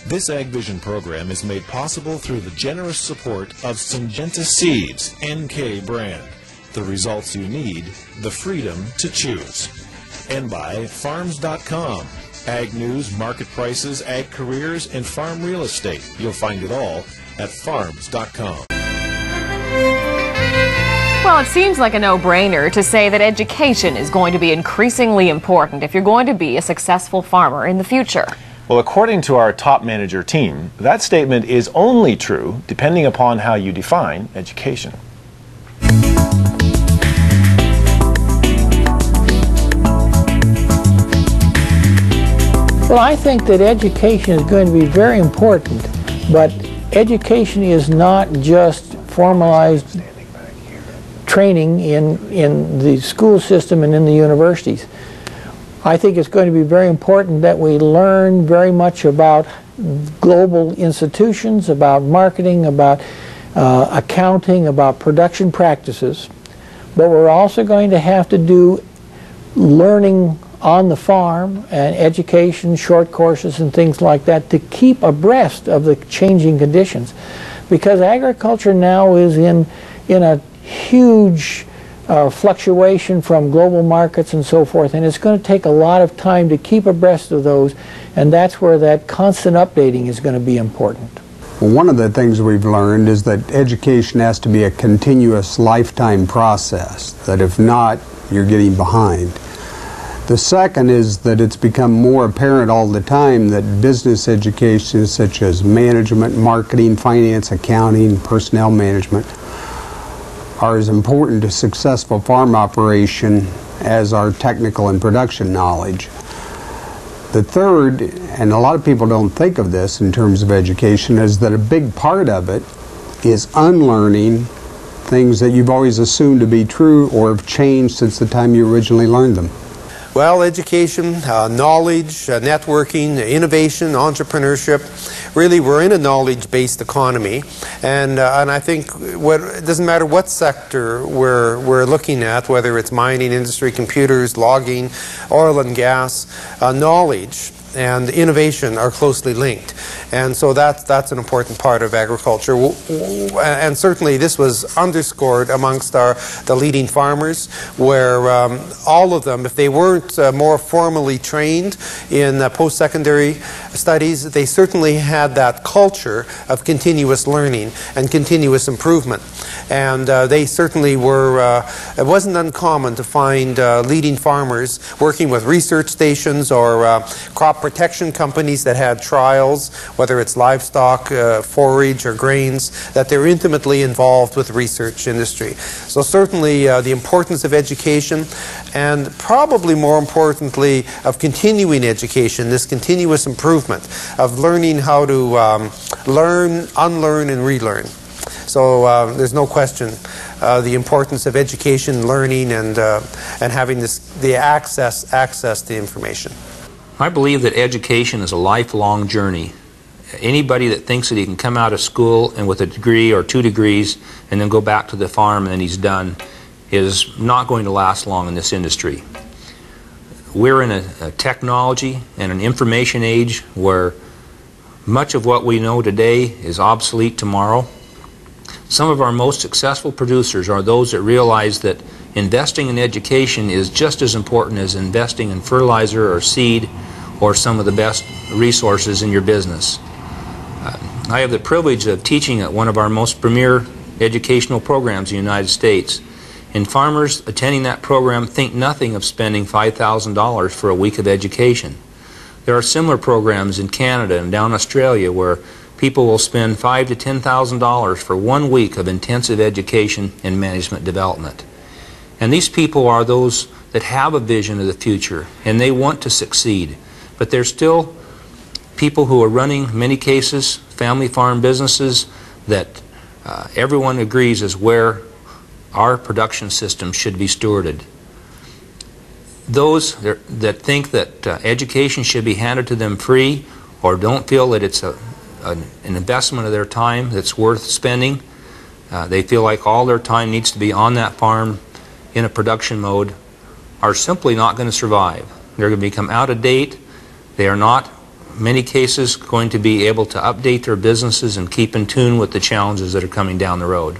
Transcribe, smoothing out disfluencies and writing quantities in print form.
This AgVision program is made possible through the generous support of Syngenta Seeds NK brand. The results you need, the freedom to choose. And by farms.com. Ag news, market prices, ag careers, and farm real estate. You'll find it all at farms.com. Well, it seems like a no-brainer to say that education is going to be increasingly important if you're going to be a successful farmer in the future. Well, according to our top manager team, that statement is only true depending upon how you define education. Well, I think that education is going to be very important, but education is not just formalized training in the school system and in the universities. I think it's going to be very important that we learn very much about global institutions, about marketing, about accounting, about production practices. But we're also going to have to do learning on the farm and education, short courses and things like that to keep abreast of the changing conditions. Because agriculture now is in a huge fluctuation from global markets and so forth, and it's going to take a lot of time to keep abreast of those, and that's where that constant updating is going to be important. Well, one of the things we've learned is that education has to be a continuous lifetime process, that if not, you're getting behind. The second is that it's become more apparent all the time that business education such as management, marketing, finance, accounting, personnel management are as important to successful farm operation as our technical and production knowledge. The third, and a lot of people don't think of this in terms of education, is that a big part of it is unlearning things that you've always assumed to be true or have changed since the time you originally learned them. Well, education, knowledge, networking, innovation, entrepreneurship. Really, we're in a knowledge-based economy, and I think it doesn't matter what sector we're looking at, whether it's mining, industry, computers, logging, oil and gas, knowledge and innovation are closely linked, and so that's an important part of agriculture. And certainly this was underscored amongst the leading farmers, where all of them, if they weren't more formally trained in post-secondary studies, they certainly had that culture of continuous learning and continuous improvement. And they certainly were, it wasn't uncommon to find leading farmers working with research stations or crop protection companies that had trials, whether it's livestock, forage, or grains, that they're intimately involved with the research industry. So certainly the importance of education, and probably more importantly of continuing education, this continuous improvement of learning how to learn, unlearn, and relearn. So there's no question the importance of education, learning, and having the access to information. I believe that education is a lifelong journey. Anybody that thinks that he can come out of school and with a degree or 2 degrees and then go back to the farm and then he's done is not going to last long in this industry. We're in a technology and an information age where much of what we know today is obsolete tomorrow. Some of our most successful producers are those that realize that investing in education is just as important as investing in fertilizer or seed or some of the best resources in your business. I have the privilege of teaching at one of our most premier educational programs in the United States. And farmers attending that program think nothing of spending $5,000 for a week of education. There are similar programs in Canada and down Australia where people will spend $5,000 to $10,000 for 1 week of intensive education and management development. And these people are those that have a vision of the future and they want to succeed. But they're still people who are running, in many cases, family farm businesses that everyone agrees is where our production system should be stewarded. Those that think that education should be handed to them free or don't feel that it's an investment of their time that's worth spending, they feel like all their time needs to be on that farm in a production mode, are simply not going to survive. They're going to become out of date. They are not many cases, going to be able to update their businesses and keep in tune with the challenges that are coming down the road.